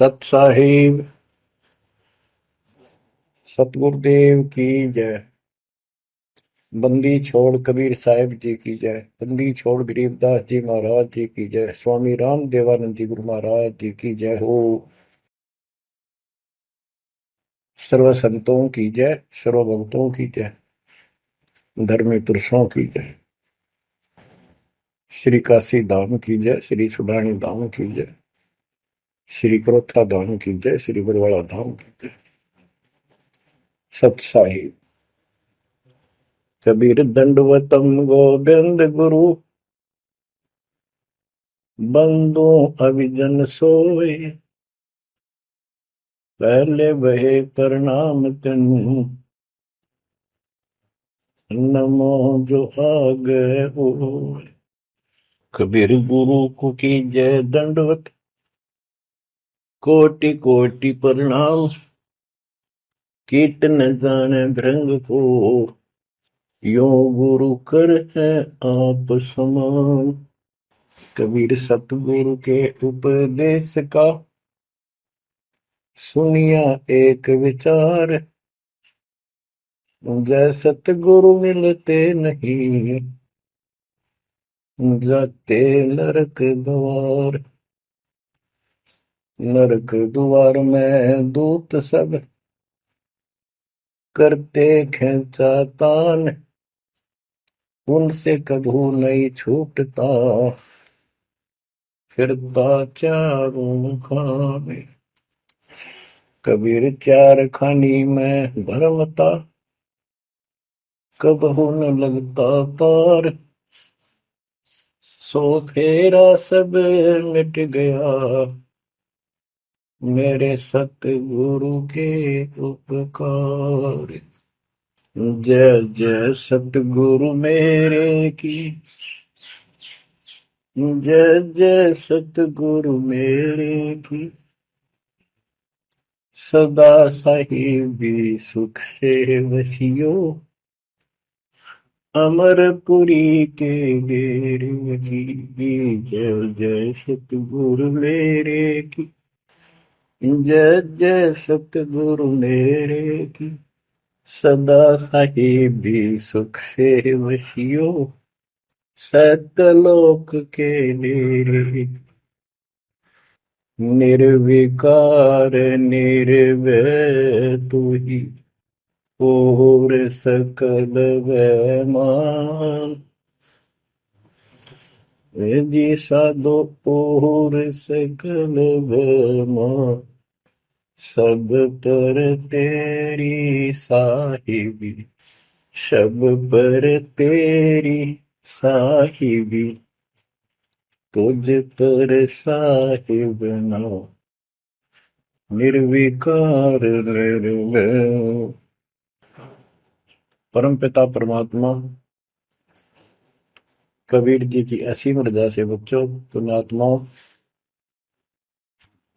सत साहिब सतगुरुदेव की जय। बंदी छोड़ कबीर साहिब जी की जय। बंदी छोड़ गरीबदास जी महाराज जी की जय। स्वामी राम देवानंद जी गुरु महाराज जी की जय हो। सर्व संतों की जय, सर्व भक्तों की जय, धर्मी पुरुषों की जय। श्री काशी धाम की जय, श्री सुडानी धाम की जय, श्री क्रोथा धाम की जय, श्री बरवाड़ा धाम की जय। सत साहिब कबीर दंडवतम गोविंद गुरु, बंदो अभिजन सोए, पहले बहे प्रणाम तिन, नमो जो आगे होए। कबीर गुरु को की जय दंडवत, कोटि कोटि प्रणाम, कीर्तन जाने भृंग को, यो गुरु कर है आप समान। कबीर सतगुरु के उपदेश का, सुनिया एक विचार, जय सतगुरु मिलते नहीं, जाते नरक द्वार। नरक द्वार में दूत सब, करते खेचा तान, उनसे कभू नहीं छूटता, फिरता चारों खाने। कबीर चार खानी में भरमता, कबहू न लगता पार, सो फेरा सब मिट गया, मेरे सतगुरु के उपकार। जय जय सतगुरु मेरे की, जय जय सतगुरु मेरे की, सदा साहिबी सुख से वसियो, अमरपुरी के डेरे की। जय जय सतगुरु मेरे की, जय जय सतगुरु मेरे की, सदा साहिबी सुख से वसियो, सतलोक के डेरे। निर्विकार निर्भय तू ही, और सकल वैमान। जी साधो और सकल वैमान, सब पर तेरी साहिबी, सब पर तेरी साहिबी, तुझ पर साहिब ना, निर्विकार निर्भय। परम पिता परमात्मा कबीर जी की असीम रजा से बच्चों, पुण्यात्माओं,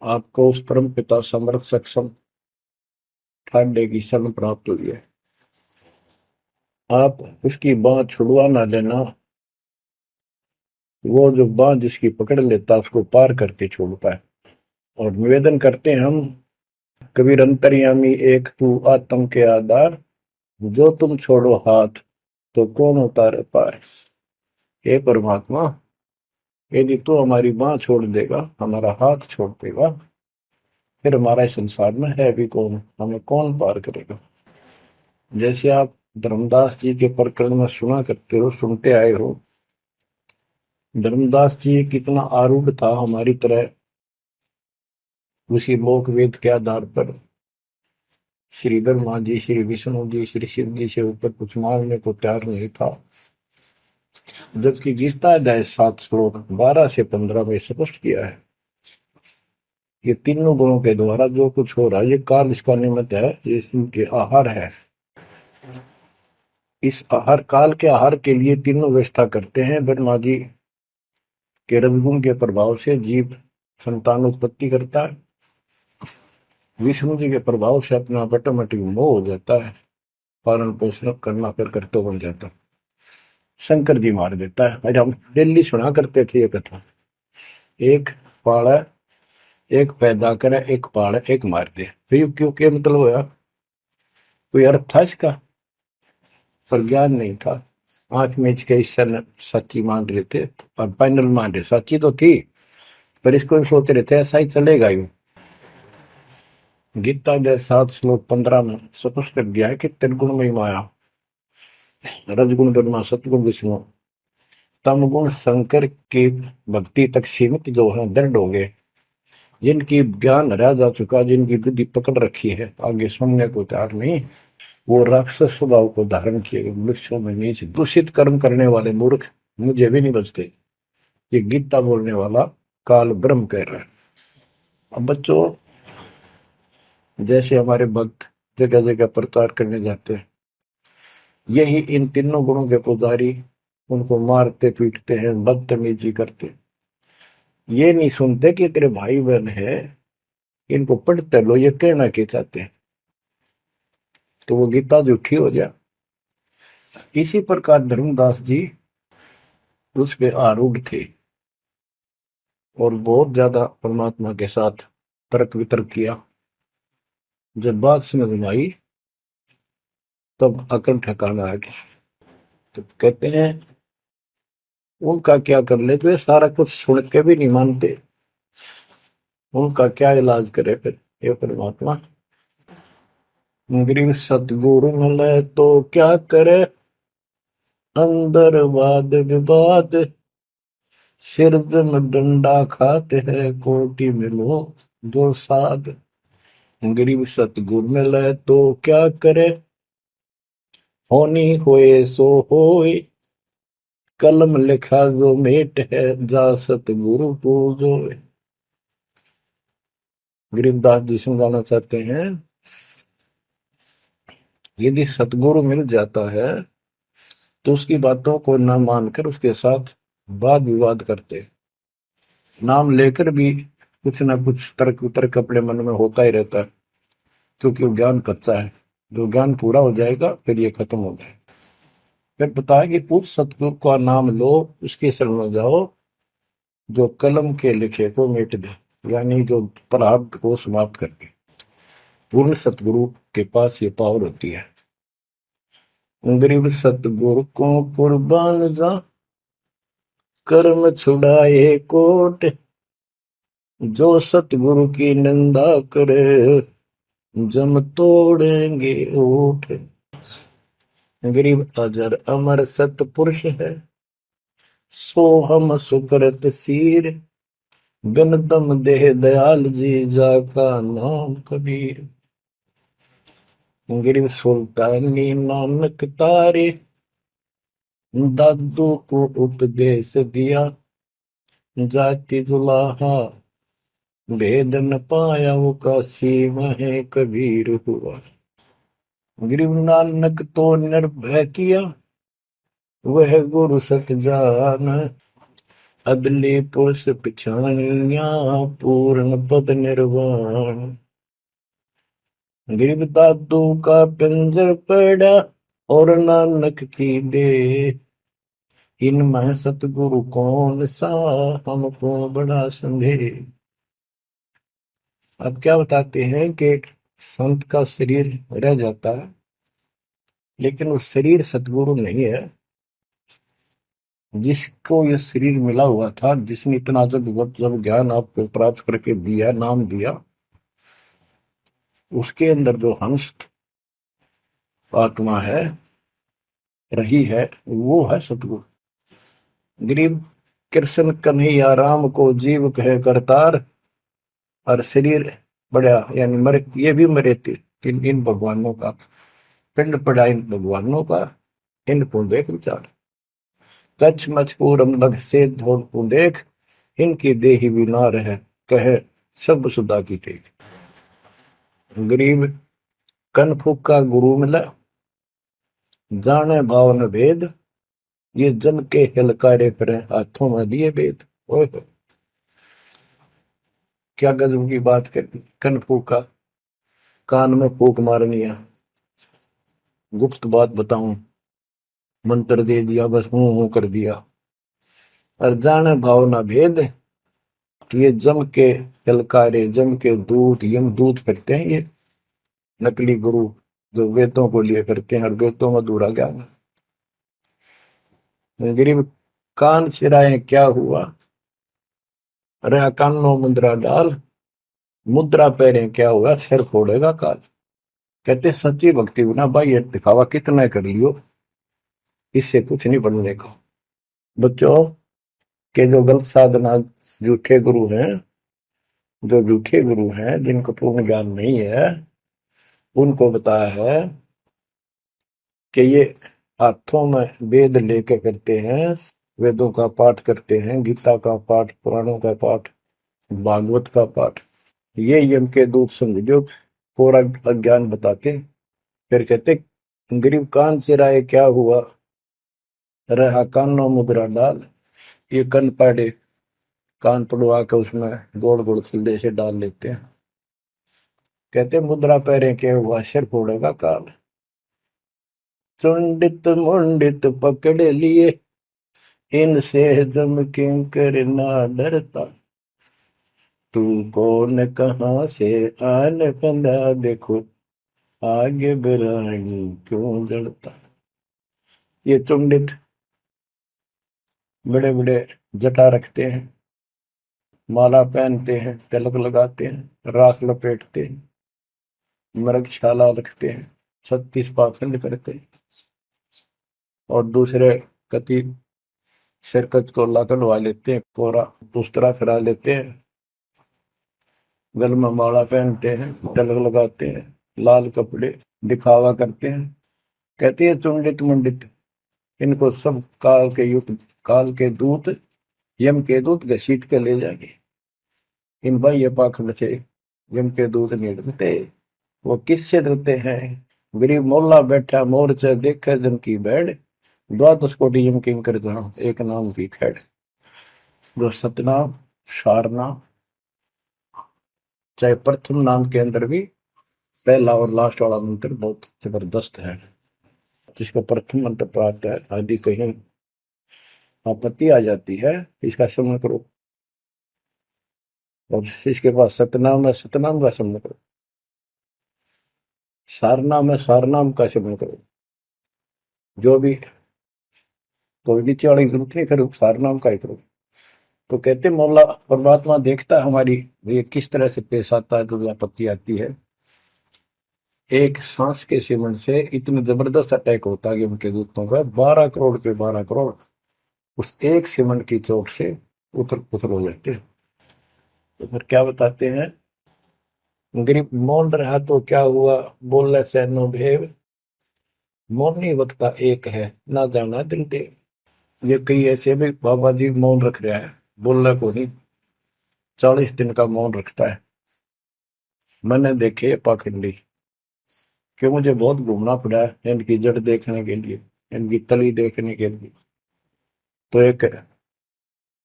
आपको उस परम पिता समर्थ सक्षम ठाडे की शरण प्राप्त हुई है। आप उसकी बांह छुड़वा ना लेना, वो जो बांह जिसकी पकड़ लेता उसको पार करके छोड़ता है। और निवेदन करते हैं हम, कबीर अंतर्यामी एक तू आत्म के आधार, जो तुम छोड़ो हाथ तो कौन उतारे पार। हे परमात्मा, यदि तू हमारी बांह छोड़ देगा, हमारा हाथ छोड़ देगा, फिर हमारा इस संसार में है भी कौन, हमें कौन पार करेगा। जैसे आप धर्मदास जी के प्रकरण में सुना करते हो, सुनते आए हो, धर्मदास जी कितना आरूढ़ था हमारी तरह, उसी लोक वेद के आधार पर श्री ब्रह्मा जी, श्री विष्णु जी, श्री शिव जी से ऊपर कुछ मांगने को तैयार नहीं था। जबकि गीता अध्याय 7 श्लोक 12 से 15 में स्पष्ट किया है, ये तीनों गुणों के द्वारा जो कुछ हो रहा है, ये काल इसका निमित्त है, ये इनके आहार है। इस आहार, काल के आहार के लिए तीनों व्यवस्था करते हैं। ब्रह्मा जी के रजगुण के प्रभाव से जीव संतान उत्पत्ति करता है, विष्णु जी के प्रभाव से अपना ऑटोमेटिक मोह हो जाता है, पालन पोषण करना फिर कर्तव्य बन जाता है, शंकर जी मार देता है। आज हम डेली सुना करते थे ये कथा। एक पाड़ा एक पैदा करे, एक पाले, एक मार दे। फिर क्यों क्या मतलब होया? कोई अर्थ था इसका? पर ज्ञान नहीं था। आंख मीच के ईश्वर सच्ची मान रहे थे और फाइनल मान रहे, सच्ची तो थी पर इसको भी सोच रहे थे ऐसा ही चलेगा यूं। गीता के 7 श्लोक 15 में स्पष्ट कर दिया है कि त्रिगुण में माया, रजगुण ब्रह्मा, सतगुण विष्णु, तम गुण शंकर की भक्ति तक सीमित जो है दृढ़ हो गए, जिनकी ज्ञान हरा जा चुका, जिनकी बुद्धि पकड़ रखी है, आगे सुनने को तैयार नहीं, वो राक्षस स्वभाव को धारण किए गए वृक्षों में नीच दूषित कर्म करने वाले मूर्ख मुझे भी नहीं बचते। ये गीता बोलने वाला काल ब्रह्म कह रहा है। अब बच्चों, जैसे हमारे भक्त जगह जगह प्रचार करने जाते हैं, यही इन तीनों गुणों के पुजारी उनको मारते पीटते हैं, बदतमीजी करते, ये नहीं सुनते कि तेरे भाई बहन है, इनको पढ़ते लो, ये कहना क्या चाहते हैं, तो वो गीता झूठी हो जाए। इसी प्रकार धर्मदास जी उस पे आरूढ़ थे और बहुत ज्यादा परमात्मा के साथ तर्क वितर्क किया। जब बात समझ में आई तब अकल ठिकाना आ गया। तो कहते हैं उनका क्या कर ले, तो ये सारा कुछ सुन के भी नहीं मानते, उनका क्या इलाज करे फिर ये परमात्मा। गरीब सतगुरु मिले तो क्या करे, अंदर वाद विवाद, सिर में डंडा खाते हैं, कोटि में लो दो साध। गरीब सतगुरु मिले तो क्या करे, होनी होए सो होए, कलम लिखा जो मेट है, जा सतगुरु पूजो। गरीबदास जी समझाना चाहते हैं, यदि सतगुरु मिल जाता है तो उसकी बातों को न मानकर उसके साथ वाद विवाद करते, नाम लेकर भी कुछ ना कुछ तर्क वितर्क अपने मन में होता ही रहता है, क्योंकि वो ज्ञान कच्चा है। जो ज्ञान पूरा हो जाएगा फिर ये खत्म हो जाएगा। फिर बताया कि उस सतगुरु का नाम लो, उसके शरण में जाओ जो कलम के लिखे को मिट दे, यानी जो प्रारब्ध को समाप्त करके। पूर्ण सतगुरु के पास ये पावर होती है। गरीब सतगुरु को कुर्बान जा, कर्म छुड़ाए कोट, जो सतगुरु की निंदा करे, जम तोड़ेंगे ओठ। गरीब अजर अमर सतपुरुष है, सो हम सुकृत सीर, बिन दम देह दयाल जी, जाका नाम कबीर। गरीब सुल्तानी नानक तारे, दादू को उपदेश दिया, जाति जुलाहा भेद न पाया, वो काशी में कबीर हुआ। गरीब नानक तो निर्भय किया, वह गुरु सत जान, अदली पुरुष पिछानिया, पूर्ण पद निर्वाण। गरीब दादू का पिंजर पड़ा, और नानक की दे, इनमें सतगुरु कौन सा, हमको बड़ा संदेह। अब क्या बताते हैं कि संत का शरीर रह जाता है, लेकिन वो शरीर सतगुरु नहीं है। जिसको ये शरीर मिला हुआ था, जिसने इतना जब ज्ञान आपको प्राप्त करके दिया, नाम दिया, उसके अंदर जो हंस आत्मा है, रही है, वो है सतगुरु। गरीब कृष्ण कन्हैया राम को जीव कहे करतार, और शरीर बड़ा यानी मरे, ये भी मरे थे इन भगवानों का, पिंड पड़ा इन भगवानों का, इनको देख विचार, कच्छ मचपूरम लग से धोल को देख, इनकी देही भी ना रहे, कहे सब सुधा की टेक। गरीब कनफुक का गुरु मिला, जाने भाव न भेद, ये जन के हिलकारे फिरे, हाथों में लिए वेद। ओए क्या गजब की बात कर दी। कनफूक का कान में फूक मारनी है, गुप्त बात बताऊं, मंत्र दे दिया, बस हूं कर दिया। और जाने भाव ना भेद, ये जम के ललकारे, जम के दूत, यम दूत फिरते हैं ये नकली गुरु जो वेदों को लिए करते हैं और वेदों में अधूरा ज्ञान। गरीब कान चिराए क्या हुआ, रहा कानों मुद्रा डाल, मुद्रा पहरे क्या हुआ, सिर फोड़ेगा काल। कहते सच्ची भक्ति बिना भाई ये दिखावा कितना कर लियो, इससे कुछ नहीं बनने का। बच्चों के जो गलत साधना, झूठे गुरु हैं, जो झूठे गुरु हैं जिनको पूर्ण ज्ञान नहीं है, उनको बताया है कि ये हाथों में वेद लेकर करते हैं, वेदों का पाठ करते हैं, गीता का पाठ, पुराणों का पाठ, भागवत का पाठ। ये यम के दूत समझो पूरा अज्ञान बताते। फिर कहते गरीब कान चिराए क्या हुआ, रहा कानों मुद्रा डाल। ये कन पाड़े, कान पड़वा के उसमें गोड़ गोड़ सिले से डाल लेते हैं। कहते मुद्रा पहरे के हुआ, सिर फोड़ेगा काल। चुंडित मुंडित पकड़ लिए, इनसे जम किंकर ना डरता। तू कौन कहाँ से आन बंदा, देखो आगे बिरानी क्यों जड़ता। ये चुंडित बड़े बड़े जटा रखते हैं, माला पहनते हैं, तिलक लगाते हैं, राख लपेटते हैं, मृगशाला रखते हैं, 36 पाखंड करते हैं, और दूसरे कति सिरकत को ला कटवा लेते हैं, कोरा दूसरा फिरा लेते हैं, गल में माला पहनते हैं, तिलक लगाते हैं, लाल कपड़े दिखावा करते हैं। कहते हैं चुंडित मुंडित, इनको सब काल के युग, काल के दूत, यम के दूत घसीट के ले जाएंगे। इन भाई ये पाखंड से यम के दूत नहीं डरते। वो किससे डरते हैं, गरीब मोल्ला बैठा मोर्चा देखे जन की बैठ, द्वादश कोटि यम किंकर जहां एक नाम की खैड़। जो सतनाम, सारनाम, चाहे प्रथम नाम के अंदर भी पहला और लास्ट वाला मंत्र बहुत जबरदस्त है। जिसको प्रथम मंत्र प्राप्त है, आदि कहीं आपत्ति आ जाती है, इसका स्मरण करो। और इसके पास सतनाम है, सतनाम का स्मरण करो। सारनाम है, सारनाम का स्मरण करो। जो भी कोई नीचे वाली जरूरत नहीं, फिर सारनाम का ही करो। तो कहते मौला परमात्मा देखता है हमारी ये किस तरह से पेश आता है, जो आपत्ति आती है। एक सांस के सिमरण से इतने जबरदस्त अटैक होता है कि उनके दूतों का 12 करोड़ के 12 करोड़ उस एक सिमरण की चोट से उथल पुथल हो जाते हैं। तो फिर क्या बताते हैं, गरीब मौन रहा तो क्या हुआ, बोले सैनो भेव, मौनी वक्ता एक है, ना जाना दिल देव। ये कई ऐसे भी बाबा जी मौन रख रहा है, बोलना को नहीं, 40 दिन का मौन रखता है। मैंने देखे पाखंडी कि मुझे बहुत घूमना पड़ा है इनकी जड़ देखने के लिए, इनकी तली देखने के लिए। तो एक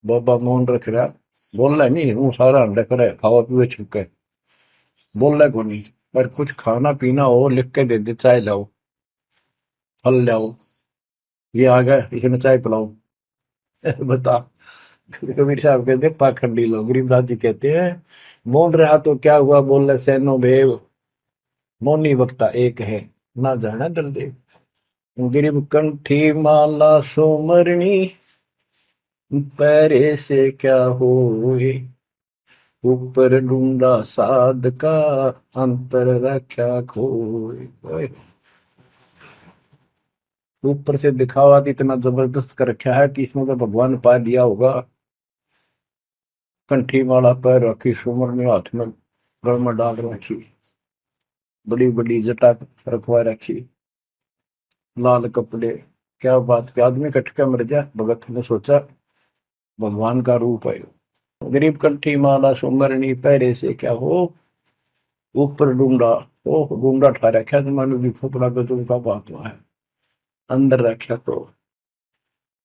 बाबा मौन रख रहा, बोलना नहीं, हूँ सारा अंडा करे खावा पीवे छुके, बोलना को नहीं। पर कुछ खाना पीना हो लिख के दे दे, चाय लाओ, फल लाओ, ये आ गए इसमें चाय पिलाओ। बता। कबीर साहब कहते पाखंडी लोग, गरीबदास जी कहते हैं मौन रहा तो क्या हुआ, बोले सैनो भेव, मौनी वक्ता एक है, ना जाना दल देव। गरीब कंठी माला सोमरणी, पैरे से क्या होए, ऊपर ढूंढा साध का, अंतर रक्षा खोए। ऊपर से दिखावा इतना जबरदस्त कर रखा है कि इसमें तो भगवान पा दिया होगा। कंठी माला पैर रखी, सुमरनी हाथ में गल में डाल रखी, बड़ी बड़ी जटा रखवा रखी, लाल कपड़े। क्या बात के आदमी कटका मर जा, भगत ने सोचा भगवान का रूप है। गरीब कंठी माला सुमरनी, पैरे से क्या हो, ऊपर डूंडा, ओ डूंडा ठा रखा, तो मानो भी खोपड़ा पे तुमका बात है, अंदर रखा तो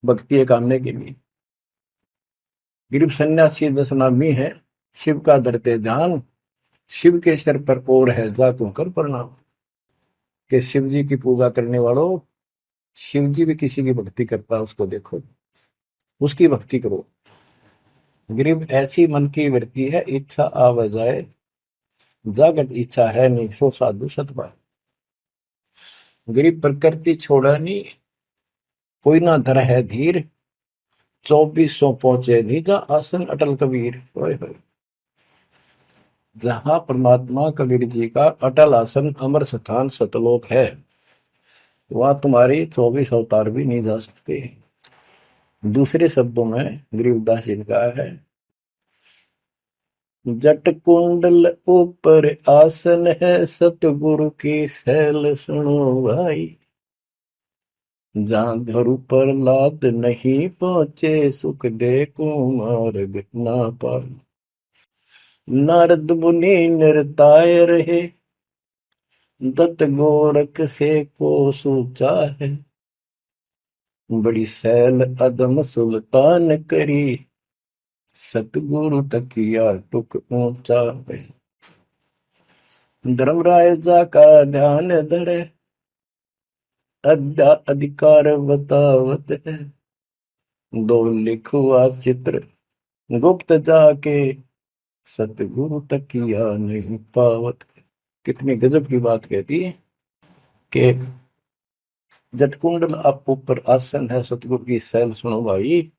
भक्ति करने के लिए। गरीब सन्यासी दशनामी है, शिव का धरते ध्यान, शिव के सर पर और है जातों कर प्रणाम। कि शिव जी की पूजा करने वालों, शिव जी भी किसी की भक्ति करता है, उसको देखो, उसकी भक्ति करो। गरीब ऐसी मन की वृत्ति है, इच्छा आव जाए, जागत इच्छा है नहीं, सो साधु सतपा। गरीब प्रकृति छोड़ा नहीं, कोई ना धर है धीर, 2400 पहुंचे निजा आसन अटल कबीर। ओए होए। जहां परमात्मा कबीर जी का अटल आसन अमर स्थान सतलोक है, वहां तुम्हारी 24 अवतार भी नहीं जा सकते। दूसरे शब्दों में गरीबदास जी ने कहा है, जट कुंडल ऊपर आसन है, सतगुरु की सैल सुनो भाई। जहां धरु पर लाद नहीं पहुंचे, सुख दे को मार्ग ना पाए। नारद मुनि निरताय रहे, दत्त गोरख से को सूचा है। बड़ी सैल अदम सुल्तान करी, सतगुरु तकिया टुक ऊंचा है। धर्मराजा का ध्यान धरे, अद्या अधिकार बतावत है। दो लिखुआ चित्र गुप्त जाके, सतगुरु तकिया नहीं पावत। कितनी गजब की बात कहती है कि जटकुंडल आप ऊपर आसन है, सतगुरु की सैल सुनो भाई।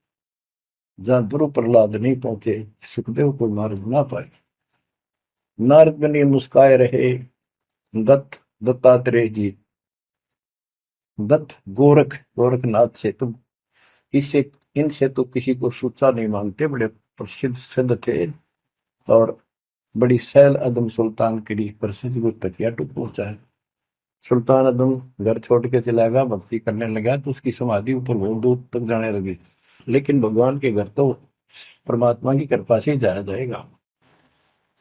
जहां ध्रुव प्रहलाद नहीं पहुंचे, सुखदेव को मार्ग ना पाए। नारद मुनि मुस्काए रहे, दत्तात्रेय जी, दत्त गोरख गोरखनाथ से तुम इससे इनसे तो किसी को सूचा नहीं मानते, बड़े प्रसिद्ध सिद्ध थे। और बड़ी सैल अदम सुल्तान की प्रसिद्ध गुरु तकिया टूट पहुंचा है। सुल्तान अदम घर छोड़ के चला गया, भक्ति करने लगा, तो उसकी समाधि ऊपर बहुत दूर तक जाने लगी। लेकिन भगवान के घर तो परमात्मा की कृपा से ही जाया जाएगा।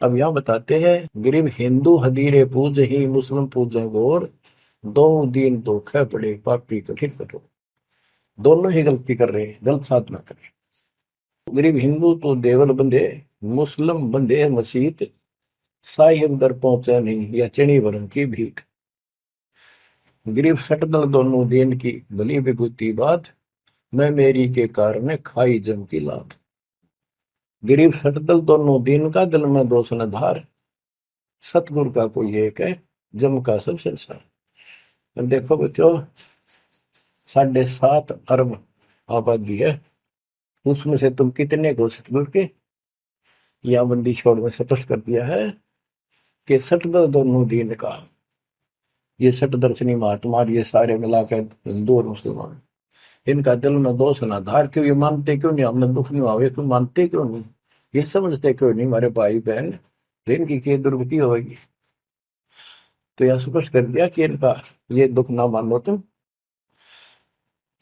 अब यहाँ बताते हैं, गरीब हिंदू हदीरे पूज ही, मुस्लिम पूजे गौर, दो दीन धोखे पड़े, पापी कठिन कठोर। दोनों ही गलती कर रहे हैं, गलत साधना कर रहे हैं। गरीब हिंदू तो देवल बंधे, मुस्लिम बंधे मसीत, साई अंदर पहुंचा नहीं, या चणी वरण की भीख। गरीब सटदल दोनों दीन की भली विभूति बात, मैं मेरी के कारण खाई जम की लात। गरीब सटदल दोनों दीन का, दिल में दोष न धार, सतगुरु का कोई एक है, जम का सब संसार। देखो बच्चों, 7.5 अरब आबादी है, उसमें से तुम कितने को सतगुरु के या बंदी छोड़ में स्पष्ट कर दिया है कि सटदल दोनों दीन का। ये सट दर्शनी महात्मा, ये सारे मिलाकर हिंदू और मुसलमान, इनका दिल में दोष ना धार। क्यों? ये मानते क्यों नहीं हमने दुख नहीं आवे? क्यों मानते क्यों नहीं? ये समझते क्यों नहीं हमारे भाई बहन, इनकी क्या दुर्गति होगी? तो यह स्पष्ट कर दिया कि इनका ये दुख ना मानो तुम।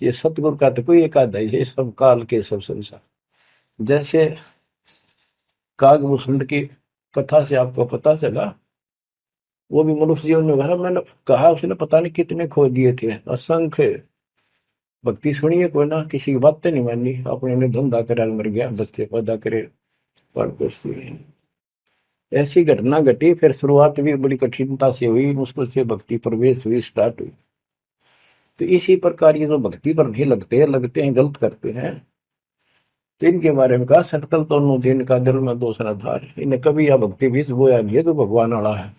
ये सतगुरु का तो कोई एक आधा ही है, सब काल के सब संसार। जैसे कागभूषण की कथा से आपको पता चला, वो भी मनुष्य जीवन में कहा, मैंने कहा उसने पता नहीं कितने खो दिए थे, असंख्य। भक्ति सुनिए कोई ना, किसी की बातें नहीं मानी, अपने ने धंधा करे मर गया, बच्चे पैदा करे पर कुछ नहीं। ऐसी घटना घटी, फिर शुरुआत भी बड़ी कठिनता से हुई, मुश्किल से भक्ति प्रवेश हुई, स्टार्ट हुई। तो इसी प्रकार ये जो भक्ति पर नहीं लगते हैं गलत करते हैं, तो इनके बारे में कहा, सटकल दोनों दिन का दिल में दोष न धार। इन्हें कभी यह भक्ति बीज बोया नहीं है तो भगवान वाला है।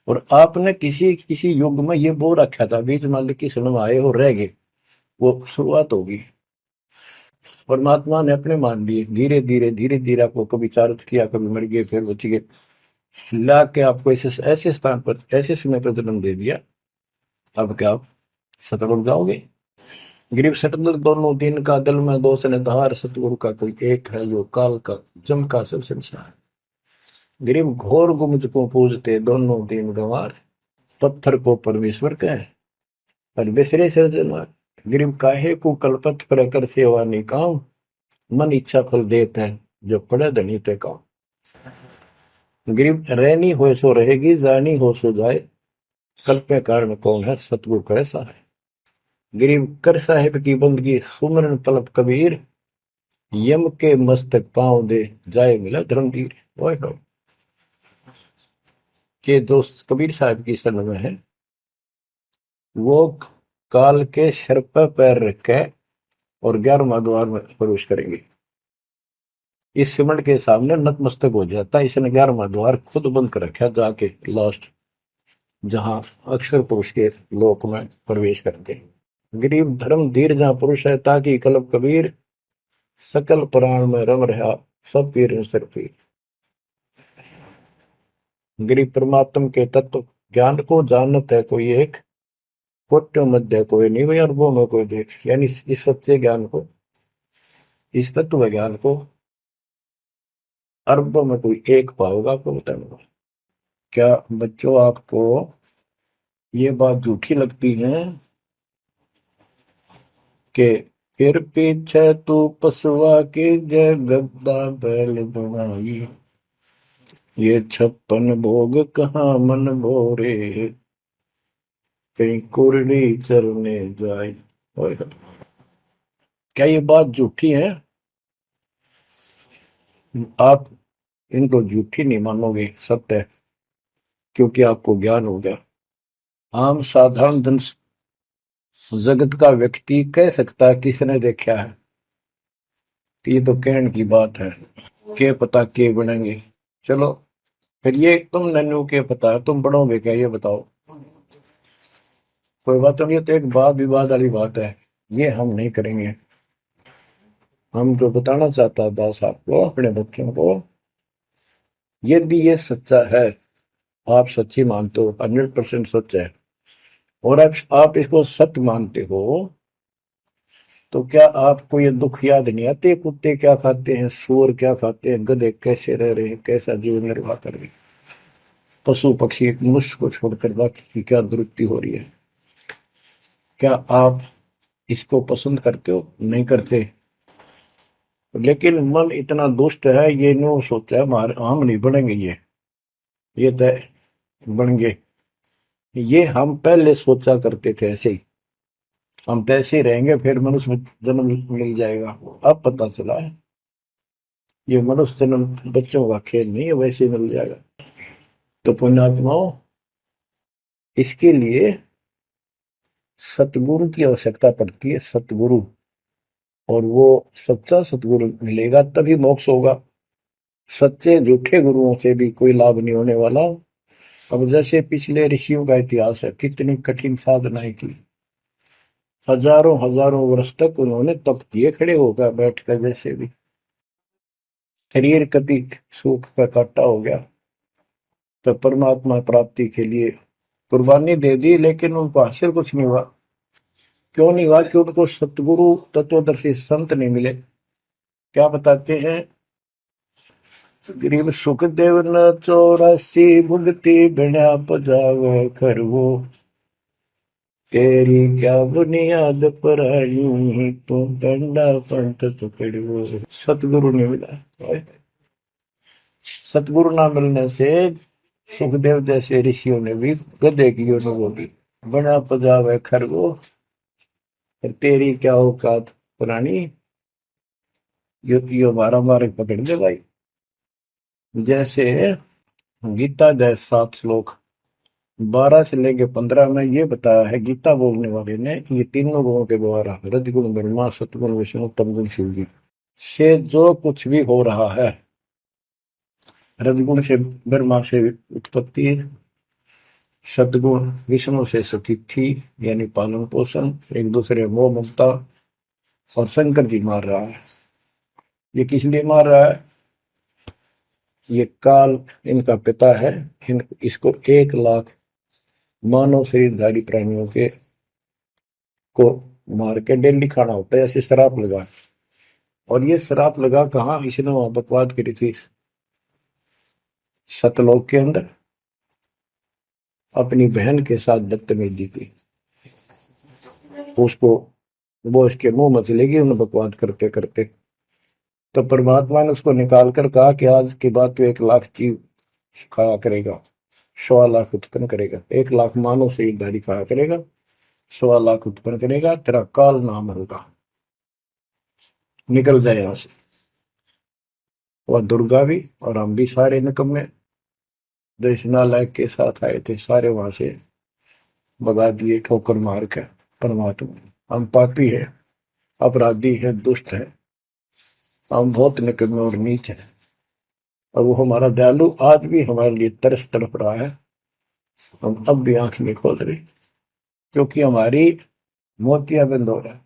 और आपने किसी किसी युग में ये बो रखा था, बीज मान ली किसी में आए हो रह गए, वो शुरुआत होगी। परमात्मा ने अपने मान लिए, धीरे धीरे धीरे धीरे आपको कभी चारित किया, कभी मर गए, फिर बच गए, ला के आपको ऐसे ऐसे स्थान पर, ऐसे समय पर जन्म दे दिया। अब क्या आप सतगुरु जाओगे? गरीब सतगुरु दोनों दिन का, दिल में दोष ने धार, सतगुरु का कोई एक है, जो काल का जम का सब संसार। गरीब घोर गुमज को पूजते, दोनों दिन गंवार, पत्थर को परमेश्वर कहे और बिसरे सृजनहार। गरीब काहे को कल्पत पर कर सेवा निकाम, मन इच्छा फल देता है, जो पड़े धनी पे काम। गरीब रहनी हो सो रहेगी, जानी हो सो जाए, कल्पे कारण कौन है, सतगुरु करे सहाय। गरीब कर साहिब की बंदगी, सुमरन तलब कबीर, यम के मस्तक पांव दे, जाए मिला धर्मवीर। ओए हो, के दोस्त कबीर साहब की शरण में है, वो काल के सिर पर पैर रख के और 11वां द्वार में प्रवेश करेंगे। इस सिमट के सामने नतमस्तक हो जाता है। इसने 11वां द्वार खुद बंद कर रखा जाके लास्ट, जहां अक्षर पुरुष के लोक में प्रवेश करते। गरीब धर्म धीर जहां पुरुष है, ताकि कलब कबीर सकल प्राण में रम रहा सब पीर सिर पीर। गरीब परमात्म के तत्व ज्ञान को जानत है कोई एक, कोट्यों मध्य कोई नहीं भाई, अरबों में कोई देख। यानी इस सच्चे ज्ञान को, इस तत्व ज्ञान को अरबों में कोई एक पाओगा। आपको बताऊंगा। क्या बच्चों, आपको ये बात झूठी लगती है कि फिर पीछे तू पसुआ के जय गद्दा बैल बनाई, ये 56 भोग कहाँ मन भोरे, कहीं कुरड़ी चरने जाए। क्या ये बात झूठी है? आप इनको झूठी नहीं मानोगे, सत्य है, क्योंकि आपको ज्ञान हो गया। आम साधारण जन जगत का व्यक्ति कह सकता है किसने देखा है, ये तो कहने की बात है, के पता के बनेंगे। चलो फिर ये तुम नन्नू के पता है, तुम बढ़ोगे क्या ये बताओ। कोई बात नहीं, ये तो एक वाद विवाद वाली बात है, ये हम नहीं करेंगे। हम जो बताना चाहता दास आपको, अपने बच्चों को, यदि ये सच्चा है, आप सच्ची मानते हो, 100% सच है, और आप इसको सत्य मानते हो, तो क्या आपको ये दुख याद नहीं आते? कुत्ते क्या खाते हैं, सूअर क्या खाते हैं, गधे कैसे रह रहे हैं, कैसा जीवन निर्वाह कर रहे हैं, पशु पक्षी एक मनुष्य को छोड़कर बाकी की क्या दुरुक्ति हो रही है। क्या आप इसको पसंद करते हो? नहीं करते। लेकिन मन इतना दुष्ट है, ये नो सोचा है हम नहीं बढ़ेंगे, ये तय बन गए। ये हम पहले सोचा करते थे ऐसे ही, हम तो ऐसे ही रहेंगे, फिर मनुष्य जन्म मिल जाएगा। अब पता चला है ये मनुष्य जन्म बच्चों का खेल नहीं है, वैसे ही मिल जाएगा। तो पुण्यात्माओं, इसके लिए सतगुरु की आवश्यकता पड़ती है, सतगुरु। और वो सच्चा सतगुरु मिलेगा तभी मोक्ष होगा। सच्चे झूठे गुरुओं से भी कोई लाभ नहीं होने वाला। अब जैसे पिछले ऋषियों का इतिहास है, कितनी कठिन साधनाएं की, हजारों हजारों वर्ष तक उन्होंने तप किए, खड़े होकर बैठकर, जैसे भी शरीर कति सुख का काटा हो गया, तो परमात्मा प्राप्ति के लिए कुर्बानी दे दी, लेकिन उनको हासिल कुछ नहीं हुआ। क्यों नहीं हुआ? कि उनको सतगुरु तत्वदर्शी संत नहीं मिले। क्या बताते हैं? गरीब सुखदेव न 84 भुगती बिना पजावे खरवो, तेरी क्या बुनियाद पर आई, तू डंडा पंथ पकड़ो। सतगुरु नहीं मिला। सतगुरु ना मिलने से सुखदेव जैसे ऋषियों ने भी गधे की अनुभव की, बना पजावे खरगो, तेरी क्या औकात पुरानी, यो मारा मारे पकड़ दे भाई। जैसे गीता जय 7 श्लोक 12 से लेके 15 में ये बताया है गीता बोलने वाले ने कि ये तीनों गुणों के द्वारा, रजगुण ब्रह्मा, सतगुण विष्णु, तमगुण शिव जी, से जो कुछ भी हो रहा है, रजगुण से ब्रह्मा से उत्पत्ति, सदगुण विष्णु से स्थिति यानी पालन पोषण, एक दूसरे मोह ममता, और शंकर जी मार रहा है। ये किस लिए मार रहा है? ये काल इनका पिता है। इसको 1 लाख मानव शरीरधारी प्राणियों के को मार के डेली खाना होता है, ऐसे शराब लगा। और ये शराब लगा कहाँ? इसने वहां बकवाद करी थी सतलोक के अंदर, अपनी बहन के साथ बदतमीजी की। उसको वो इसके मुंह में चलेगी उन्हें बकवाद करते करते। तो परमात्मा ने उसको निकाल कर कहा कि आज के बाद तो 1 लाख जीव खाया करेगा, 1.25 लाख उत्पन्न करेगा, 1 लाख मानव से दारी खाया करेगा, 1.25 लाख उत्पन्न करेगा, तेरा काल नाम होगा, निकल जाए यहां से। वह दुर्गा भी और हम भी सारे निकम्मे जो इस नालायक के साथ आए थे, सारे वहां से भगा दिए ठोकर मार के। परमात्मा, हम पापी है, अपराधी है, दुष्ट है, हम बहुत निकम्मे और नीच हैं, और वो हमारा दयालु आज भी हमारे लिए तरस तड़प रहा है। हम अब भी आंख नहीं खोल रहे, क्योंकि हमारी मोतियाबिंद हो रहा है।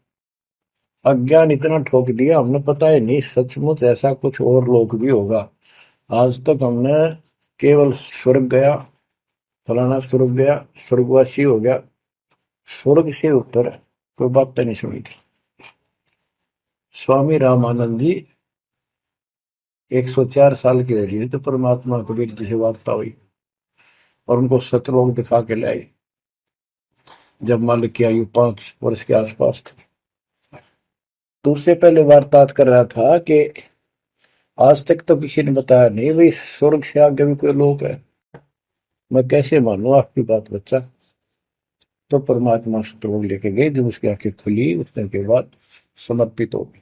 अज्ञान इतना ठोक दिया, हमने पता ही नहीं सचमुच ऐसा कुछ और लोग भी होगा। आज तक हमने केवल स्वर्ग गया, फलाना स्वर्ग गया, स्वर्गवासी हो गया, स्वर्ग से ऊपर कोई बात नहीं सुनी थी। स्वामी रामानंद जी 104 साल की रही तो परमात्मा कबीर जी से वार्ता हुई और उनको सतलोक दिखा के लाई, जब मालिक की आयु 5 वर्ष के आसपास थी। तो उससे पहले वार्तालाप कर रहा था कि आज तक तो किसी ने बताया नहीं भाई स्वर्ग से आगे भी कोई लोक है, मैं कैसे मानूं आपकी बात बच्चा। तो परमात्मा सतलोक लेके गए, जब उसकी आंखें खुली उस दिन के बाद समर्पित हो गई।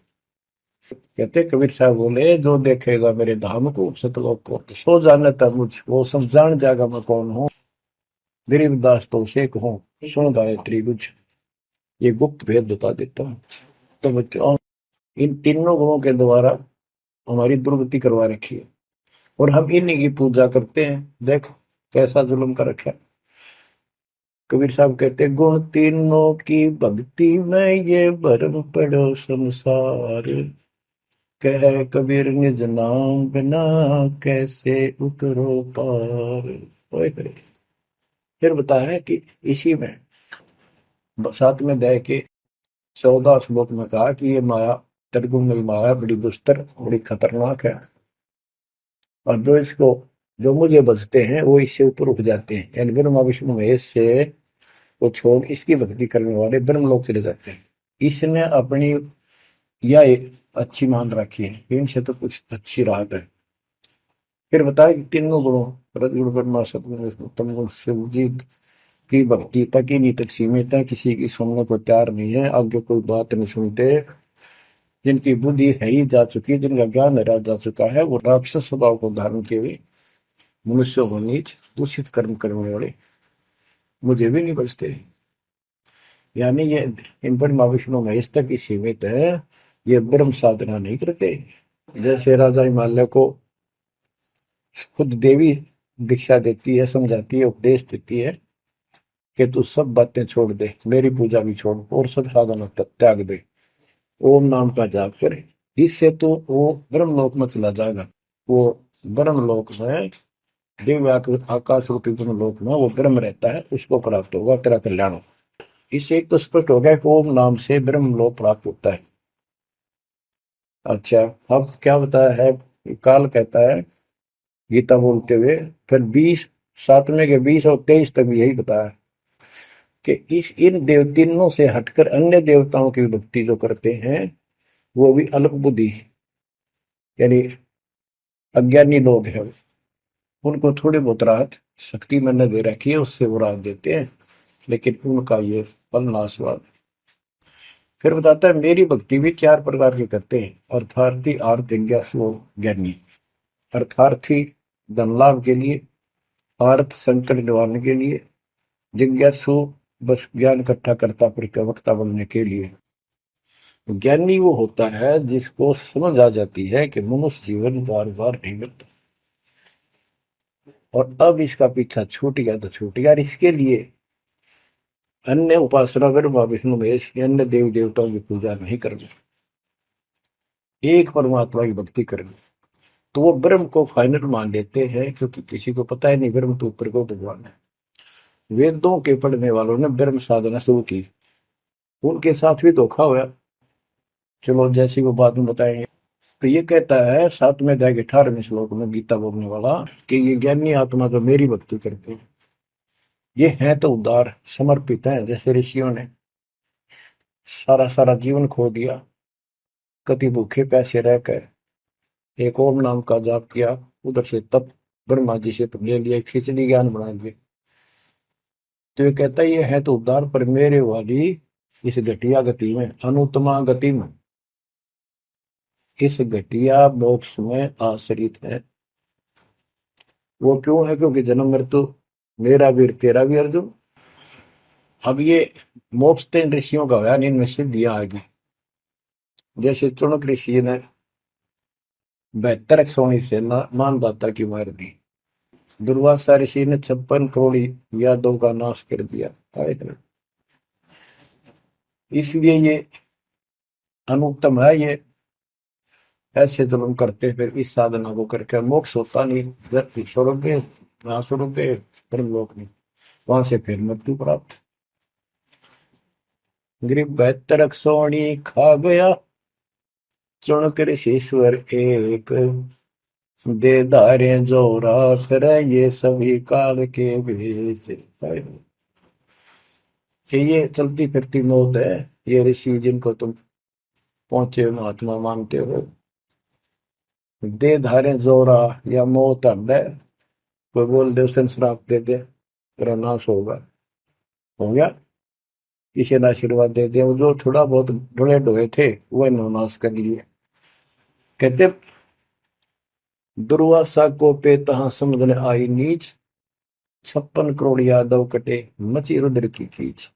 कहते कबीर साहब बोले, जो देखेगा मेरे धाम को सतलोक को तो सो जाने तक मुझ वो सब जान जाएगा मैं कौन हूँ। गरीबदास तो उसे कहूँ, सुन गायत्री बुझ, ये गुप्त भेद बता देता हूँ। तो बच्चों, इन तीनों गुणों के द्वारा हमारी दुर्गति करवा रखी है, और हम इन्हीं की पूजा करते हैं। देख कैसा जुल्म कर रखा है। कबीर साहब कहते, गुण तीनों की भक्ति में ये भरम पड़ो संसार, कह कबीर निज नाम बिना कैसे उतरो पार। ओए होए। फिर बताया है कि इसी में 7वें अध्याय के 14 श्लोक में कहा कि ये माया, त्रिगुण माया बड़ी दुस्तर, बड़ी खतरनाक है, और जो मुझे बचते हैं वो इससे ऊपर उठ जाते हैं, यानी ब्रह्मा विष्णु महेश से वो छोड़ इसकी भक्ति करने वाले ब्रह्मलोक चले जाते हैं। इसने अपनी यह अच्छी मान रखी है, इनसे तो कुछ अच्छी राहत है। फिर बताया कि तीनों गुणों, रजगुण ब्रह्मा सतगुण विष्णु तम गुण शिवजीत की भक्ति तक ही नहीं तक सीमित है, किसी की सुनने को तैयार नहीं है, आगे कोई बात नहीं सुनते। जिनकी बुद्धि है ही जा चुकी, जिनका ज्ञान हरा जा चुका है, वो राक्षस स्वभाव को धारण किए हुए मनुष्य को नीच दूषित कर्म करने वाले मुझे भी नहीं बचते। यानी ये इन पर माँ विष्णु महेश तक ही सीमित है, ये ब्रह्म साधना नहीं करते। जैसे राजा हिमालय को खुद देवी दीक्षा देती है, समझाती है, उपदेश देती है कि तू सब बातें छोड़ दे, मेरी पूजा भी छोड़ और सब साधना त्याग दे, ओम नाम का जाप करे, इससे तो वो ब्रह्मलोक में चला जाएगा। वो ब्रह्मलोक में दिव्य आकाश रूपी ब्रह्मलोक में वो ब्रह्म रहता है, उसको प्राप्त होगा, तेरा कल्याण होगा। इससे एक तो स्पष्ट हो गया कि ओम नाम से ब्रह्मलोक प्राप्त होता है। अच्छा, अब क्या बताया है, काल कहता है गीता बोलते हुए, फिर 20 7वें के 20 और 23 तक भी यही बताया कि इस इन देव तीनों से हटकर अन्य देवताओं की भक्ति जो करते हैं वो भी अल्प बुद्धि, यानी अज्ञानी लोग हैं, उनको थोड़ी बहुत राहत शक्ति मैंने दे रखी है, उससे वो राहत देते हैं, लेकिन उनका ये फल नाशवान। फिर बताता है मेरी भक्ति भी 4 प्रकार की करते हैं, अर्थार्थी, आर्थ, जिज्ञासु, ज्ञानी। अर्थार्थी धन लाभ के लिए, आर्थ संकट निवारने के लिए, जिज्ञासु बस ज्ञान इकट्ठा करता फिर वक्ता बनने के लिए। ज्ञानी वो होता है जिसको समझ आ जाती है कि मनुष्य जीवन बार बार नहीं मिलता, और अब इसका पीछा छूट गया तो छूट गया, इसके लिए अन्य उपासना ब्रह्मा विष्णु महेश अन्य देव देवताओं की पूजा नहीं करनी, एक परमात्मा की भक्ति करनी। तो वो ब्रह्म को फाइनल मान लेते हैं, क्योंकि किसी को पता ही नहीं ब्रह्म तो ऊपर को भगवान है। वेदों के पढ़ने वालों ने ब्रह्म साधना शुरू की, उनके साथ भी धोखा हुआ। चलो जैसी वो बात में बताएंगे। तो ये कहता है 7वें अध्याय के 18वें श्लोक में गीता बोलने वाला कि ये ज्ञानी आत्मा जो मेरी भक्ति करते हैं ये है तो उदार, समर्पित है, जैसे ऋषियों ने सारा सारा जीवन खो दिया, कभी भूखे प्यासे रहकर एक ओम नाम का जाप किया, उधर से तप ब्रह्मा जी से ले लिया, खिचड़ी ज्ञान बना दिए। तो ये कहता है ये है तो उदार, पर मेरे वाली इस घटिया गति में, अनुत्तमा गति में, इस घटिया मोक्ष में आश्रित है। वो क्यों है, क्योंकि जन्म मृत्यु मेरा वीर तेरा भी अर्जुन। अब ये मोक्ष तो इन ऋषियों का हुआ, इनमें सिद्धियां आ गई। जैसे चुनक ऋषि ने 72 सोनी से मानदाता की मार दी। दुर्वासा ऋषि ने 56 करोड़ यादव का नाश कर दिया। इसलिए ये अनुत्तम है। ये ऐसे जुल्म करते फिर इस साधना को करके मोक्ष होता नहीं। धरती छोड़ोगे, वहां छोड़ोगे, ब्रह्मलोक नहीं, वहां से फिर मृत्यु प्राप्त। गरीब 72 सोनी खा गया, चुन कर ईश्वर एक, दे धारे जो राख ये सभी काल के भेष। ये चलती फिरती मौत है। ये ऋषि जिनको तुम पहुंचे महात्मा मानते हो, दे धारे जोरा या मौत है। कोई बोल दे उसे श्राप दे दे, तेरा नाश होगा, हो गया। किसी ने आशीर्वाद दे दिया, वो जो थोड़ा बहुत ढोए ढोए थे वह नाश कर लिए। कहते दुर्वासा को पे तहा समझने आई नीच, 56 करोड़ यादव कटे मची रुद्र की खींच।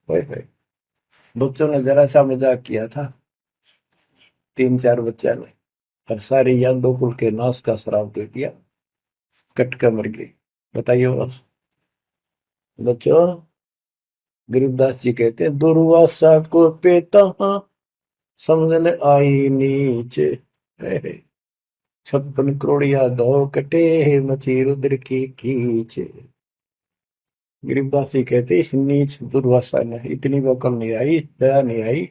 बच्चों ने जरा सा मजाक किया था, 3-4 बच्चा ने, और सारे यादव कुल के नाश का श्राप दे दिया, कट कर मर गए। बताइए बस बच्चों। गरीबदास जी कहते हैं दुर्वासा को पे तहा समझने आई नीच, 56 करोड़ यादव कटे मची रुद्र की खींच। गरीबदास जी कहते इस नीच दुर्वासा ने इतनी वकल नहीं आई, दया नहीं आई।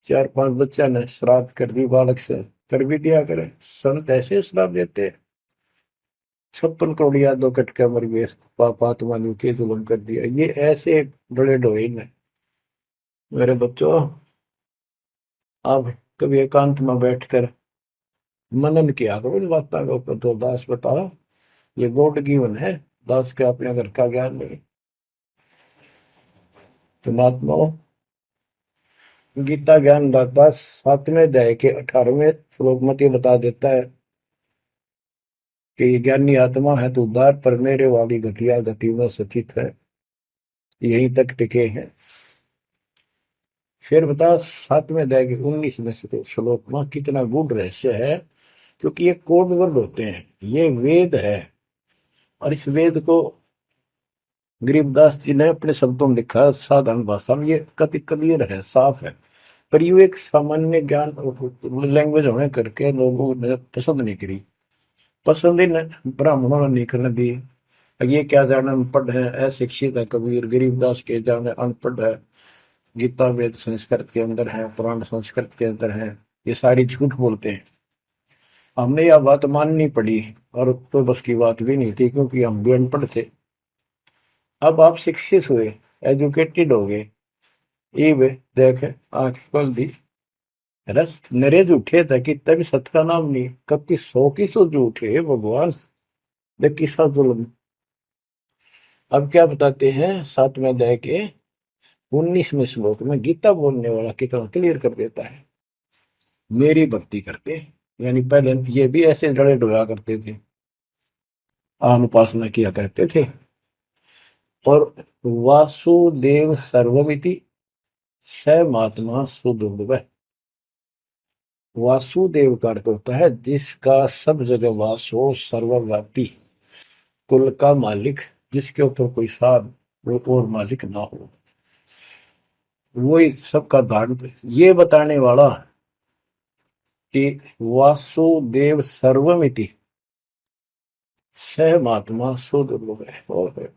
4-5 बच्चा ने श्राद्ध कर दी, बालक से कर भी दिया करे। संत ऐसे श्राप देते, 56 करोड़ यादव कट के मर गए, पापात्मा ने के जुल्म कर दिया। ये ऐसे बड़े ढोई ने। मेरे बच्चों, आप कभी एकांत में बैठकर मनन किया करो इन बातों के ऊपर। तो दास बताओ, ये गॉड गिवन है, दास के अपने घर का ज्ञान नहीं। तो महात्माओं, गीता ज्ञान दाता 7वें अध्याय के 18वें श्लोक में ये बता देता है कि ज्ञानी आत्मा है तो उद्धार पर मेरे वाली घटिया गति में स्थित है, यहीं तक टिके हैं। फिर बता 7वें अध्याय के 19वें श्लोक में कितना गूढ़ रहस्य है, क्योंकि ये कोड वर्ड होते हैं, ये वेद है। और इस वेद को गरीबदास जी ने अपने शब्दों में लिखा, साधारण भाषा में। ये कति क्लियर है, साफ है, पर यू एक सामान्य ज्ञान लैंग्वेज होने करके लोगों ने पसंद नहीं करी। पसंद ही ब्राह्मणों ने नहीं करने दी। ये क्या जाने अनपढ़ है, अशिक्षित है कबीर। गरीबदास के जाने अनपढ़ है, गीता वेद संस्कृत के अंदर है, पुराण संस्कृत के अंदर है, ये सारी झूठ बोलते हैं। हमने यह बात माननी पड़ी, और तो बस की बात भी नहीं थी, क्योंकि हम भी अनपढ़ थे। अब आप शिक्षित हुए, एजुकेटेड हो गए, ये देख आंख खोल दी, रस नरे झूठे था कि तभी सत का नाम नहीं। कब की 100 की 100 झूठे भगवान, देख किसा जुल्म। अब क्या बताते हैं 7वें अध्याय के 19वें श्लोक में, गीता बोलने वाला कितना क्लियर कर देता है। मेरी भक्ति करते, यानी पहले ये भी ऐसे जड़े डोया करते थे, आम उपासना किया करते थे। और वासुदेव सर्वमिति स महात्मा सुदुर्लभ। वासुदेव का अर्थ होता है जिसका सब जगह वास हो, सर्वव्यापी, कुल का मालिक, जिसके ऊपर कोई सार और मालिक ना हो, वही सबका धारण। ये बताने वाला कि वासुदेव सर्वमिति स महात्मा सुदुर्लभ है। और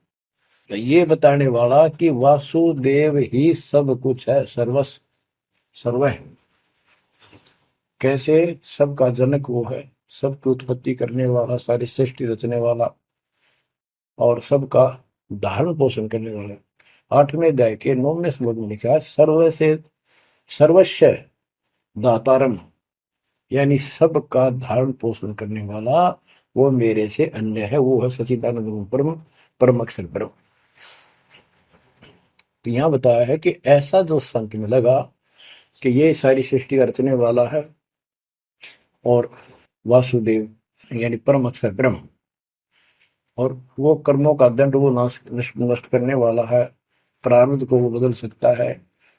ये बताने वाला कि वासुदेव ही सब कुछ है, सर्वस्व सर्व है। कैसे? सबका जनक वो है, सबकी उत्पत्ति करने वाला, सारी सृष्टि रचने वाला, और सबका धारण पोषण करने वाला। 8वें अध्याय के 9वें श्लोक में लिखा है सर्व से सर्वस्व दातारम, यानी सबका धारण पोषण करने वाला वो मेरे से अन्य है, वो है सच्चिदानंद परम परम अक्षर ब्रह्म। तो यहां बताया है कि ऐसा जो संत में लगा कि ये सारी सृष्टि रचने वाला है, और वासुदेव यानी परम अक्षर ब्रह्म, और वो कर्मों का दंड वो नष्ट करने वाला है, प्रारब्ध को वो बदल सकता है,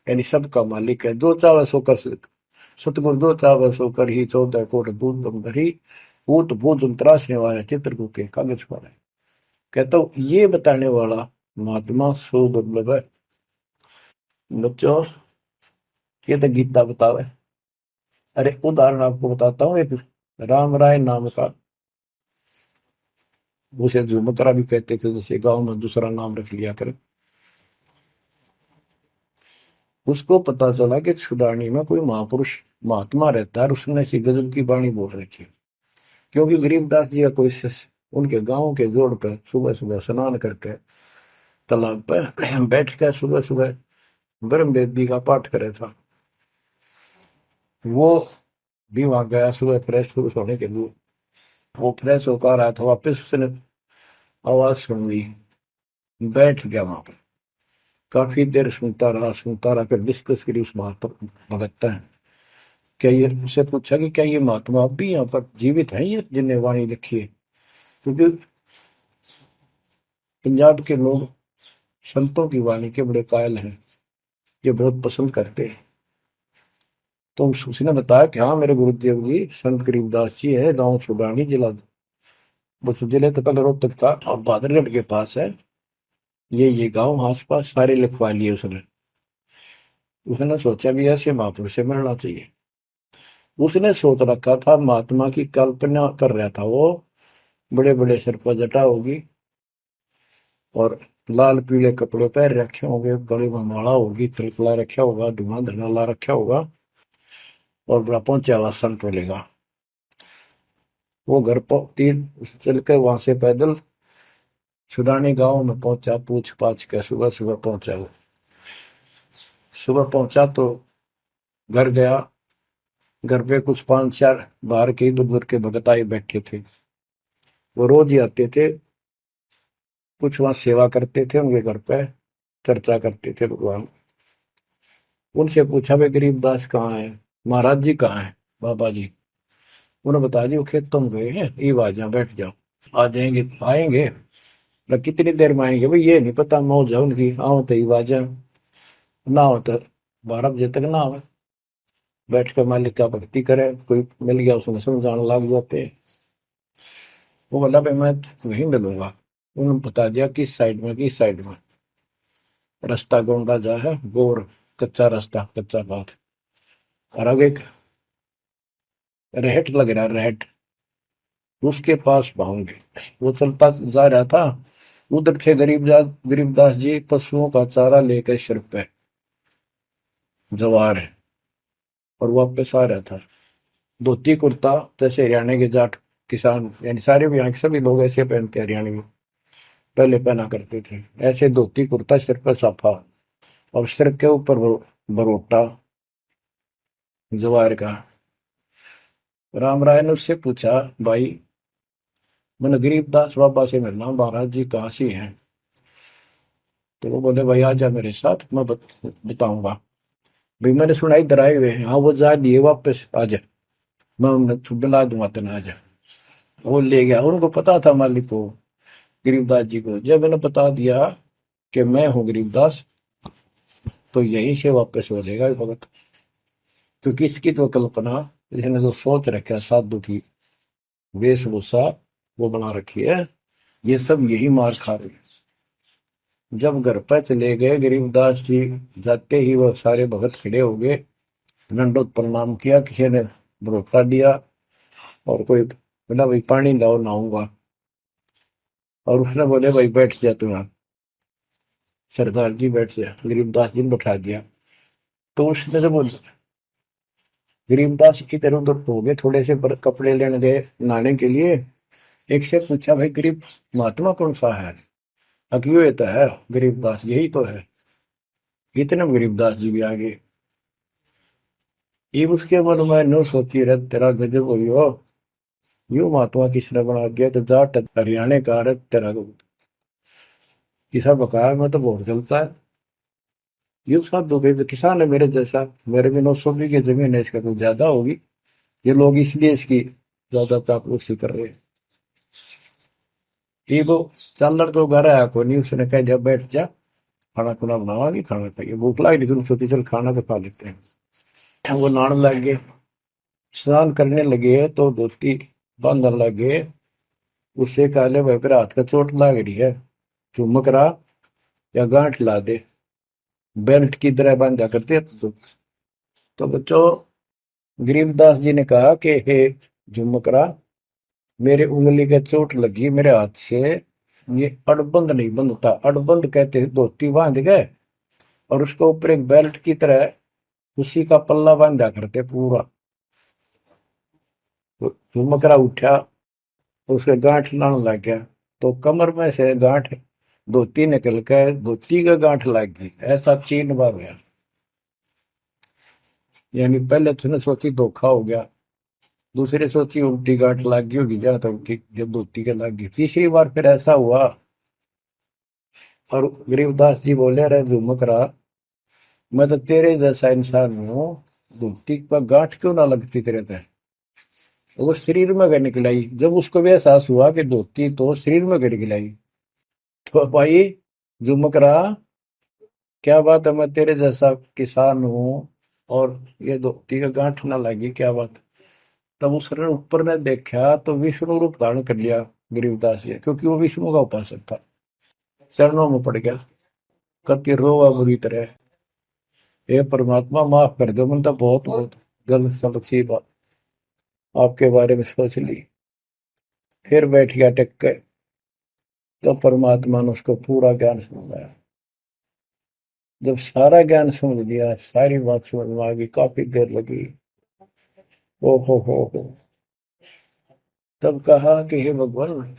यानी सबका मालिक है, जो चाहे सो कर सतगुरु दो चाव सो कर ही 14 कोट दूध तुम धरी ऊत भूत त्रासने वाले चित्रकूट के कागज पर है। कहता हूँ ये बताने वाला महात्मा सो दुर्लभ है। बच्चों ये तो गीता बतावे। अरे उदाहरण आपको बताता हूँ एक राम राय नाम का, उसे झुमकरा भी कहते थे, जैसे गांव में दूसरा नाम रख लिया कर। उसको पता चला कि छुड़ानी में कोई महापुरुष महात्मा रहता है, उसने ऐसी गजब की वाणी बोल रखी। क्योंकि गरीबदास जी का कोई शिष्य उनके गांव के जोड़ पे सुबह सुबह स्नान करके तालाब पे बैठ कर सुबह सुबह ब्रह्म वेदी का पाठ करे था। वो भी वहां गया सुबह फ्रेश होने के लिए। वो फ्रेश होकर आया था, वापस उसने आवाज सुन ली, बैठ गया वहां पर। काफी देर सुनता रहा, फिर डिस्कस करी उस महात्मा भगत है। क्या ये उससे पूछा कि क्या ये महात्मा अब भी यहाँ पर जीवित है, ये जिन्हें वाणी लिखी है? क्योंकि पंजाब के लोग संतों की वाणी के बड़े कायल हैं, ये बहुत पसंद करते हैं। तो उसने बताया कि हाँ मेरे गुरुदेव जी संत गरीबदास जी है, गांव सुडानी, जिला वो जिले तो कल रोहतक था और बहादुरगढ़ के पास है। ये गांव आस पास सारे लिखवा लिए उसने। उसने सोचा भी ऐसे महापुरुष से मिलना चाहिए। उसने सोच रखा था, महात्मा की कल्पना कर रहा था वो, बड़े बड़े सिर पर जटा होगी और लाल पीले कपड़े पहन रखे होंगे, गले में माला होगी, तिलकला रखा होगा, धुआं धना ला रखा होगा और बड़ा पहुंचा हुआ संत मिलेगा। वो घर पर तीन चल के वहां से पैदल सुडानी गांव में पहुंचा, पूछ पाछ के सुबह सुबह पहुंचा। वो सुबह पहुंचा तो घर गया। घर पे कुछ 5-4 बाहर के इधर उधर के भगत आए बैठे थे। वो रोज ही आते थे, कुछ वहां सेवा करते थे, उनके घर पे चर्चा करते थे भगवान। उनसे पूछा भाई गरीबदास कहाँ है, महाराज जी कहाँ है, बाबा जी? उन्होंने बताया जी वो खेतों में गए हैं, ये आ जाओ बैठ जाओ। आ जाएंगे, आएंगे ना, कितनी देर में आएंगे भाई ये नहीं पता, मौज है उनकी, आओ तो ही आ जाए, ना हो तो 12 बजे तक ना आवे। बैठ कर मालिक का भक्ति करे, कोई मिल गया उसमें समझाने लग जाते। वो बोला भाई मैं वहीं मिलूंगा। उन्होंने बता दिया किस साइड में, किस साइड में। रास्ता गोंडा जा है, गोर कच्चा रास्ता, कच्चा बात। और आगे एक रहट लग रहा है, रहट, उसके पास पहुंचे। वो चलता जा रहा था, उधर थे गरीबदास जी पशुओं का चारा लेकर सिर पे जवार है, और वापस आ रहा था। धोती कुर्ता, जैसे हरियाणा के जाट किसान यानी सारे भी यहाँ के सभी लोग ऐसे पहनते, हरियाणा में पहले पहना करते थे ऐसे धोती कुर्ता, सिर पर साफा और सिर के ऊपर बरोटा जवार का। राम राय ने उससे पूछा, भाई मैंने गरीबदास बाबा से मिलना, महाराज जी कहाँ से हैं? तो वो बोले भाई आ जा मेरे साथ, मैं बताऊंगा। भाई मैंने सुना इधर आए हुए हैं। हाँ वो जा दिए वापस, आ जा, मैं उन्हें बुला दूंगा, तेना आ जा। वो ले गया। उनको पता था मालिक को, गरीबदास जी को। जब मैंने बता दिया कि मैं हूँ गरीबदास, तो यहीं से वापस हो जाएगा ये भगत। क्योंकि इसकी तो कल्पना, इसने जो सोच रखा है साधु की वेशभूषा वो बना रखी है, ये सब यही मार खा रहे हैं। जब घर पर चले गए गरीबदास जी, जाते ही वो सारे भगत खड़े हो गए, दंडोत प्रणाम किया, किसी ने भरोसा दिया और कोई बोला भाई पानी लाओ नहाऊंगा। और उसने बोले भाई बैठ जा तू यहाँ। सरदार जी बैठ गया, गरीबदास जी ने बैठा दिया। तो उसने जब गरीबदास इधर उधर हो गए, थोड़े से कपड़े लेने गए नहाने के लिए, एक से पूछा भाई गरीब महात्मा कौन सा है? अकियो ये तो है गरीबदास, यही तो है। इतने में गरीबदास जी भी आ गए। ये उसके मन में नो सोची रहे, तेरा गजब हो गयो, यू महात्मा किसने बना दिया? तो जाट हरियाणा का रहे तेरा किसा बकाया में तो बहुत चलता है। ये साथ दो भाई किसान है मेरे जैसा, मेरे भी 900 बीघे जमीन है, इसका तो ज्यादा होगी। ये लोग इसलिए इसकी ज्यादा चापलूसी कर रहे हैं। ये वो चल तो घर आया को नहीं, उसने कह दिया बैठ जा, खाना खुना बनावागी, खाना खाइए, भूख लगी तुम सोची चल खाना तो खा लेते हैं। वो नहाने लग गए, स्नान करने लगे तो धोती बांधने लगे। उससे काले भाई पर हाथ का चोट लग रही है, चुमक रहा या गांठ ला दे, बेल्ट की तरह बांधा करते। तो बच्चों, गरीबदास जी ने कहा कि हे झुमकरा, मेरे उंगली का चोट लगी मेरे हाथ से, ये अड़बंद नहीं बंधता। अड़बंद कहते हैं धोती बांध गए और उसके ऊपर एक बेल्ट की तरह उसी का पल्ला बांधा करते पूरा। तो झुमकरा उठा, उसके गांठ लाने लग गया, तो कमर में से गांठ धोती निकल कर धोती का गांठ लग गई। ऐसा 3 बार गया। यानी पहले तूने सोची धोखा हो गया, दूसरे सोची उल्टी गांठ लग गई होगी, जहां तक उल्टी जब धोती के लग गई, तीसरी बार फिर ऐसा हुआ। और गरीबदास जी बोले, अरे झुमकरा, मैं तो तेरे जैसा इंसान हूँ, धोती पर गांठ क्यों ना लगती तेरे तय। वो शरीर में गए निकलाई। जब उसको भी एहसास हुआ कि धोती तो शरीर में गए निकलाई, तो भाई झुमकरा, क्या बात है, मैं तेरे जैसा किसान हूँ और ये धोती का गांठ ना लगी, क्या बात। तब उसने ऊपर ने देखा तो विष्णु रूप धारण कर लिया गरीबदास जी, क्योंकि वो विष्णु का उपासक था। चरणों में पड़ गया, कति रोवा बुरी तरह, हे परमात्मा माफ कर दो, मैंने तो बहुत बहुत गलत सलत सी बात आपके बारे में सोच ली। फिर बैठ गया टेक के, तो परमात्मा ने उसको पूरा ज्ञान समझाया। जब सारा ज्ञान समझ लिया, सारी बात समझ में आ गई, काफी देर लगी। ओ हो, तब कहा कि हे भगवान,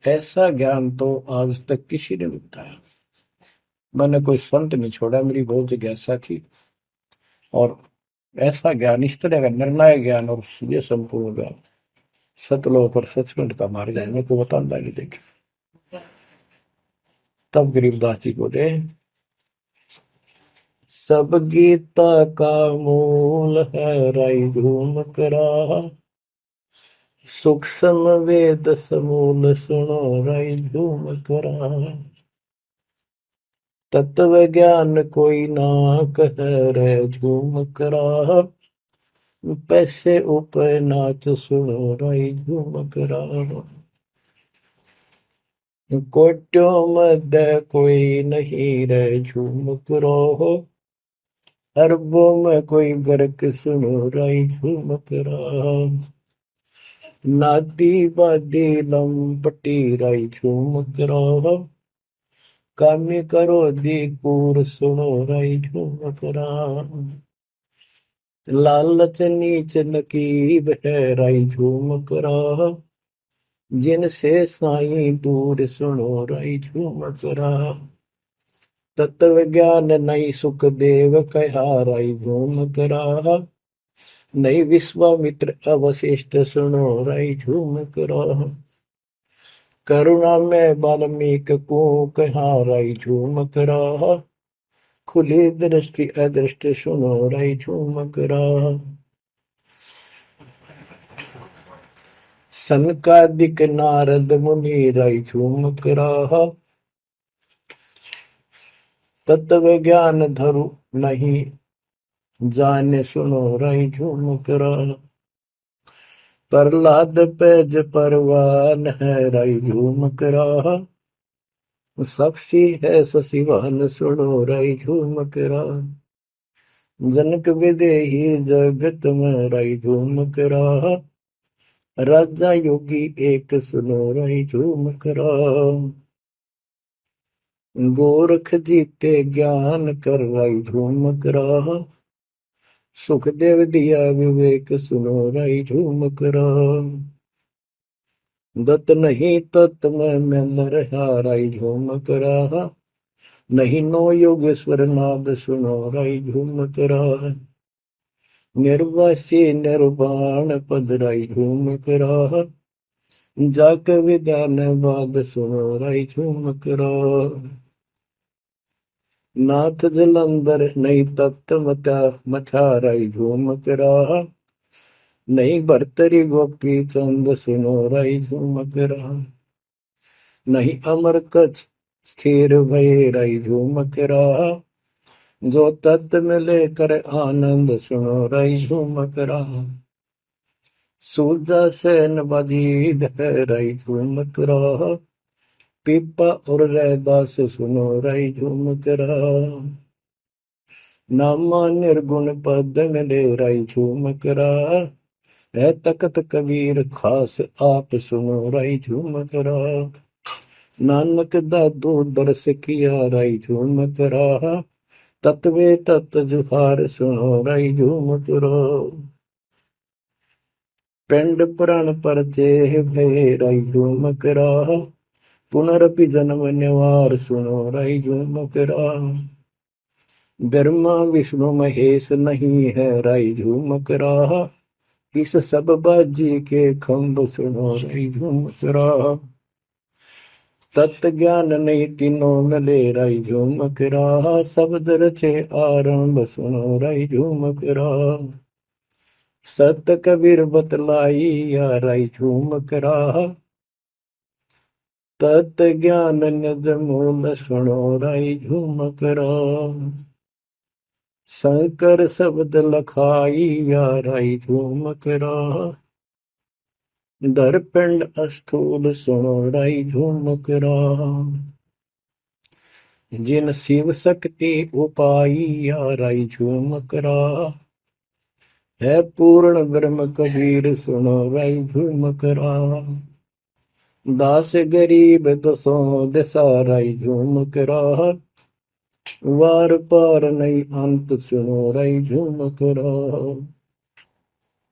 ऐसा ज्ञान तो आज तक किसी ने नहीं बताया। मैंने कोई संत नहीं छोड़ा, मेरी बहुत जिज्ञासा थी, और ऐसा ज्ञान, इस तरह का निर्णायक ज्ञान और ये संपूर्ण ज्ञान, सतलोक और सचखंड का मार्ग मेरे को बताता नहीं देखे। तब गरीबदास जी बोले, सब गीता का मूल है राई धूम करा, सूक्ष्म वेद समूल सुनो राई धूम करा, तत्व ज्ञान कोई ना कह रे झूम करा, पैसे ऊपर नाच सुनो राई झूम करा, कोट्यों मध्य कोई नहीं रे झूम करो, अरबों में कोई गर्क सुनो राई झूम करा, नादी बादी लंपटी राई झूम करो, कामी करो दी पूर सुनो राई झूम करा, लालच नीच नकीब है राई झूम करा, जिनसे साईं दूर सुनो राई झूम करा, तत्व ज्ञान नहीं सुख देव कहा राई झूम करा, नहीं विश्वामित्र अवशिष्ट सुनो राई झूम करा, करुणा में वाल्मीकि को कहा राई झूम करा, खुली दृष्टि अदृष्ट सुनो राई झूम करा, सनकादिक नारद मुनि राई झूम करा, तत्व ज्ञान धरु नहीं जाने सुनो राई झूम करा, प्रहलाद पैज परवान है राई झूम करा, साक्षी है शशिवान सुनो राई झूम करा, जनक विदेही जगत में राई झूम करा, राजा योगी एक सुनो राई झूम करा, गोरख जीते ज्ञान कर राई झूम करा, सुखदेव दिया विवेक सुनो राई झूम करा, दत्त नहीं तत् में मिल रहा राई झूम करा, नहीं नो योगेश्वर नाद सुनो राई झूम करा, निर्वासी निर्वाण पद राई झूम करा, जाक विधान बाद सुनो राई झूम करा, नाथ जलंधर नहीं तत्त मता मथा राई झूम करा, नहीं भरतरी गोपी चंद सुनो राई झूम करा, नहीं अमर कच्छ स्थिर भय राई झूम करा, जो तत् में लेकर आनंद सुनो रही झूमक रहा। सूरजा सैन बजीद है रही झूमक रहा। पीपा और रैदास सुनो रही झूमक रहा। नामा निर्गुण पद में ले रही झूमक रहा। है तकत कबीर खास आप सुनो रही झूमक रहा। नानक दादू दरस किया रही झूमक रहा। तत्वे तत् जुहार सुनो रही झूमक रहा। पिंड पुराण परचे भय रही झूमक रहा। पुनरपि जन्म निवार सुनो रही झूमक रहा। ब्रह्मा विष्णु महेश नहीं है रही झूमक रहा। इस सब बाजी के खंभ सुनो रही झूमक रहा। तत्व ज्ञान नहीं तीनों मिले रही झूमक रहा। शब्द रचे आरंभ सुनो रही झूमक रहा। सत कबीर बतलाई या रही झूमक रहा। तत् ज्ञान निज मूल सुनो रही झूमक रहा। शंकर शब्द लखाई या रही झूमक रहा। दर्पण अस्थूल सुनो रही झूमक रहा। जिन शिव शक्ति उपाई या रही झूमक रहा। है पूर्ण ब्रह्म कबीर सुनो रही झूमक रहा। दास गरीब दसों दिशा रही झूमक रहा। वार पार नहीं अंत सुनो रही झूमक रहा।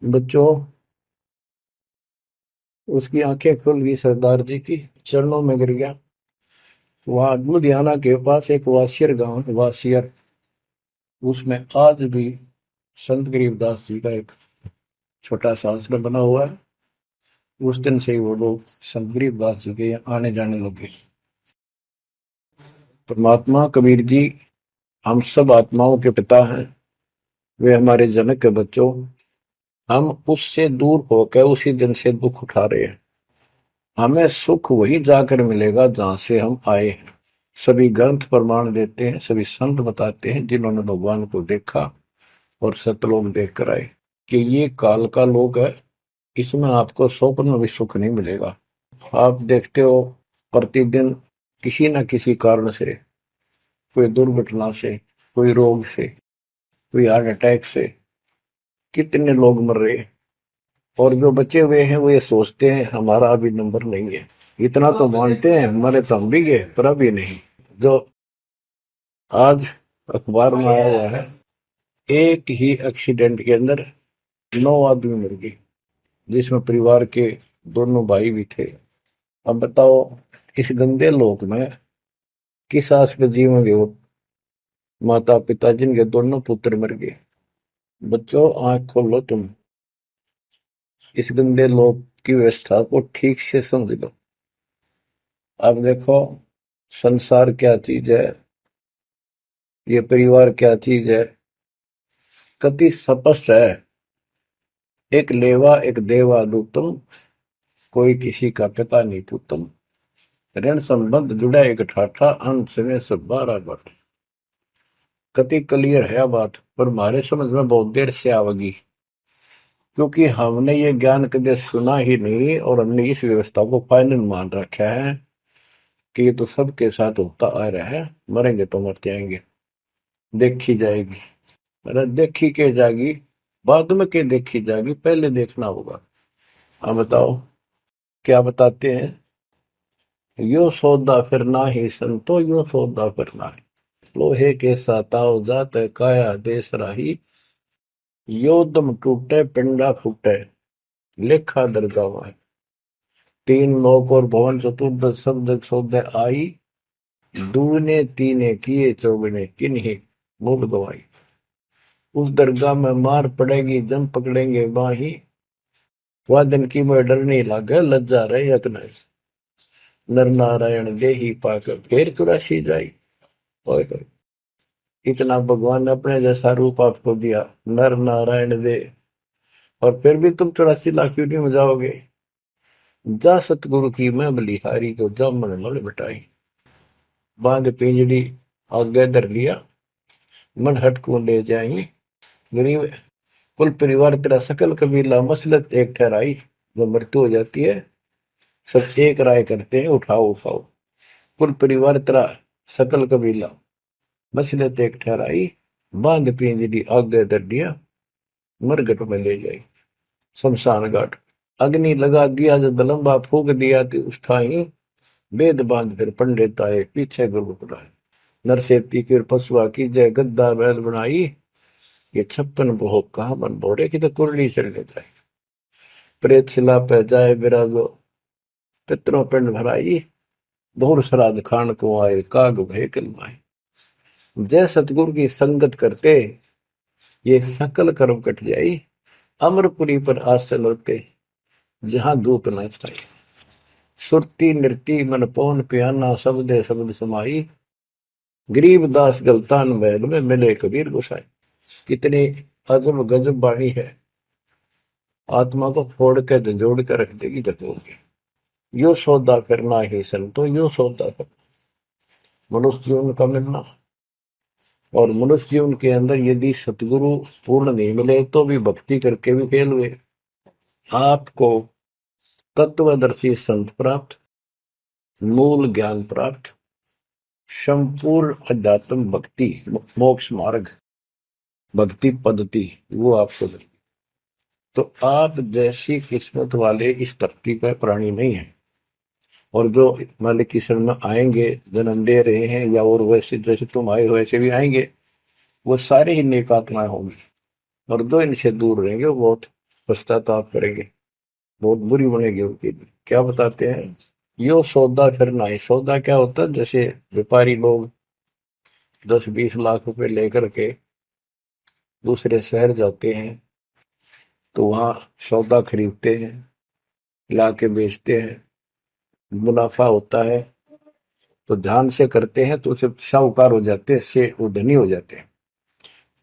बच्चों, उसकी आंखें खुल गई, सरदार जी की चरणों में गिर गया। वहां लुधियाना के पास एक वासियर गांव, वासियर, उसमें आज भी संत गरीबदास जी का एक छोटा सा आश्रम बना हुआ है। उस दिन से ही वो लोग संत गरीबदास जी के आने जाने लगे। परमात्मा कबीर जी हम सब आत्माओं के पिता हैं। वे हमारे जनक के बच्चों, हम उससे दूर होकर उसी दिन से दुख उठा रहे हैं। हमें सुख वही जाकर मिलेगा जहां से हम आए हैं। सभी ग्रंथ प्रमाण देते हैं, सभी संत बताते हैं जिन्होंने भगवान को देखा और सतलोक देख कर आए कि ये काल का लोक है, इसमें आपको स्वप्न में भी सुख नहीं मिलेगा। आप देखते हो प्रतिदिन किसी न किसी कारण से, कोई दुर्घटना से, कोई रोग से, कोई हार्ट अटैक से कितने लोग मर रहे हैं। और जो बचे हुए हैं वो ये सोचते हैं हमारा अभी नंबर नहीं है। इतना तो मानते हैं मरे तो हम भी गए, पर अभी नहीं। जो आज अखबार में आया हुआ है, एक ही एक्सीडेंट के अंदर 9 आदमी मर गए, जिसमें परिवार के दोनों भाई भी थे। अब बताओ इस गंदे लोक में किस आस पे जीवेंगे वो माता पिता जिनके दोनों पुत्र मर गए। बच्चों, आंख खोलो, तुम इस गंदे लोक की व्यवस्था को ठीक से समझ लो। अब देखो संसार क्या चीज है, ये परिवार क्या चीज है, कति स्पष्ट है। एक लेवा एक देवा दूतम, कोई किसी का पिता नहीं पुतम। ऋण संबंध जुड़ा एक ठाठा, अंत में सब 12 बट। कति क्लियर है बात, पर हमारे समझ में बहुत देर से आवेगी, क्योंकि हमने ये ज्ञान कभी सुना ही नहीं और हमने इस व्यवस्था को फाइनल मान रखा है कि ये तो सबके साथ होता आ रहा है, मरेंगे तो मर जाएंगे, देखी जाएगी। अरे देखी के जाएगी, बाद में के देखी जाएगी, पहले देखना होगा। हाँ बताओ क्या बताते हैं। यो सौदा फिर ना ही संतो, यो सौदा फिर ना ही। लोहे के साताव जात काया देश राही। यो दम टूटे पिंडा फूटे, लेखा दरगाह। तीन लोक और भवन चतुर्दश शब्द सौदे आई। दूने तीने किए चौगने किन्हीं मूल गवाई। उस दरगाह में मार पड़ेगी जम पकड़ेंगे बाही। वह दिन की में डर नहीं लागे लज्जा रहे यत्न। नर नारायण देही पाकर फिर चुरासी जाई। ओए होए, इतना भगवान ने अपने जैसा रूप आपको दिया, नर नारायण दे, और फिर भी तुम 84 लाख क्यों नहीं हो जाओगे। जा सतगुरु की मैं बलिहारी, जो जामन मल बटाई। बांध पिंजड़ी आगे धर लिया, मन हट को ले जाई। गरीब कुल परिवार तेरा सकल कबीला मसलत एक ठहराई। जब मृत्यु हो जाती है सब एक राय करते हैं, उठाओ उठाओ। कुल परिवार तेरा सकल कबीला मसलत एक ठहराई। बांध पिंजरी आगे दर दिया, मरगट में ले जाई शमशान घाट। अग्नि लगा दिया जो दलम्बा फूक दिया थी उस ठाई। वेद बांध फिर पंडित आए पीछे गुरु बुलाए। नरसेती फिर पशुआ की जय गद्दा बैल बनाई। ये 56 भोग कहा मन बोरे की तो कुरली चढ़ने जाए। प्रेत शिला पे जाए विराजो, पितरों पिंड भराई। बहुर श्राद्ध खान को आए, काग भय कलमाए। जय सतगुरु की संगत करते ये सकल कर्म कट जाई। अमरपुरी पर आसन होते जहां धूप न छाई। सुरती नृती मन पौन पियाना, शब्दे शब्द समाई। गरीब दास गलतान महल में मिले कबीर गोसाई। कितनी अजब गजब वाणी है, आत्मा को फोड़ के झंझोड़ के रख देगी जतोड़ के। यो सौदा करना ही संतो, यो सौदा करना मनुष्य जीवन का मिलना। और मनुष्य जीवन के अंदर यदि सतगुरु पूर्ण नहीं मिले तो भी भक्ति करके भी फेल हुए। आपको तत्वदर्शी संत प्राप्त, मूल ज्ञान प्राप्त, संपूर्ण अध्यात्म भक्ति मोक्ष मार्ग भक्ति पद्धति वो आपको मिले। तो आप जैसी किस्मत वाले इस धरती पर प्राणी नहीं है। और जो मालिक की शरण में आएंगे, जन्म दे रहे हैं या और वैसे जैसे तुम आए हो वैसे भी आएंगे, वो सारे ही नेक आत्माएं होंगी। और जो इनसे दूर रहेंगे वो बहुत पश्चाताप करेंगे, बहुत बुरी बनेगी उनकी। क्या बताते हैं, यो सौदा करना है। सौदा क्या होता है, जैसे व्यापारी लोग 10-20 लाख रुपए लेकर के दूसरे शहर जाते हैं तो वहां सौदा खरीदते हैं, ला के बेचते हैं, मुनाफा होता है तो ध्यान से करते हैं तो उसे साहूकार हो जाते हैं, से वो धनी हो जाते हैं।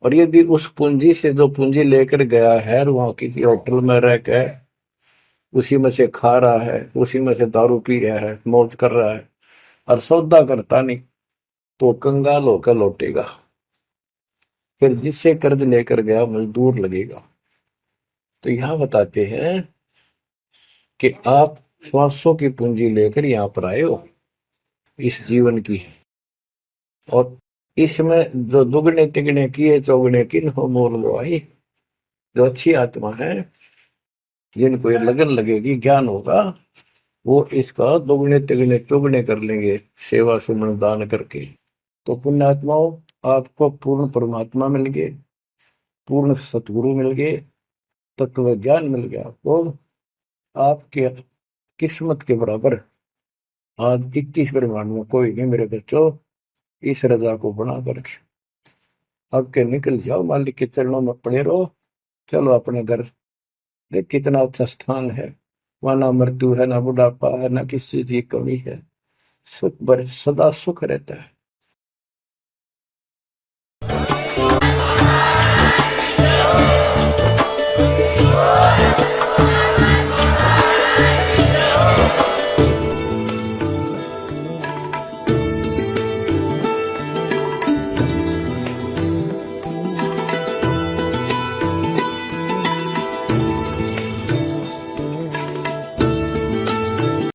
और यदि उस पूंजी से जो पूंजी लेकर गया है वहां किसी होटल में रह के उसी में से खा रहा है, उसी में से दारू पी रहा है, मौज कर रहा है और सौदा करता नहीं, तो कंगाल होकर लौटेगा। फिर जिससे कर्ज लेकर गया मजदूर लगेगा। तो यहां बताते हैं कि आप श्वासों की पूंजी लेकर यहां पर आए हो इस जीवन की, और इसमें जो दुगने तिगने किए चौगने किन हो मोल वो आई। जो अच्छी आत्मा है जिनको ये लगन लगेगी, ज्ञान होगा, वो इसका दोगुने तिगने चौगुने कर लेंगे सेवा सुमन दान करके। तो पुण्यात्माओं, आपको पूर्ण परमात्मा मिल गए, पूर्ण सतगुरु मिल गए, तत्व ज्ञान मिल गया। तो आपके किस्मत के बराबर आज 21 ब्रह्मांड में कोई नहीं मेरे बच्चों। इस रजा को बना कर अब के निकल जाओ, मालिक के चरणों में पड़े रहो। चलो अपने घर, देख कितना अच्छा स्थान है। वहां ना मृत्यु है, ना बुढ़ापा है, ना किसी चीज की कमी है। सुख सदा सुख रहता है।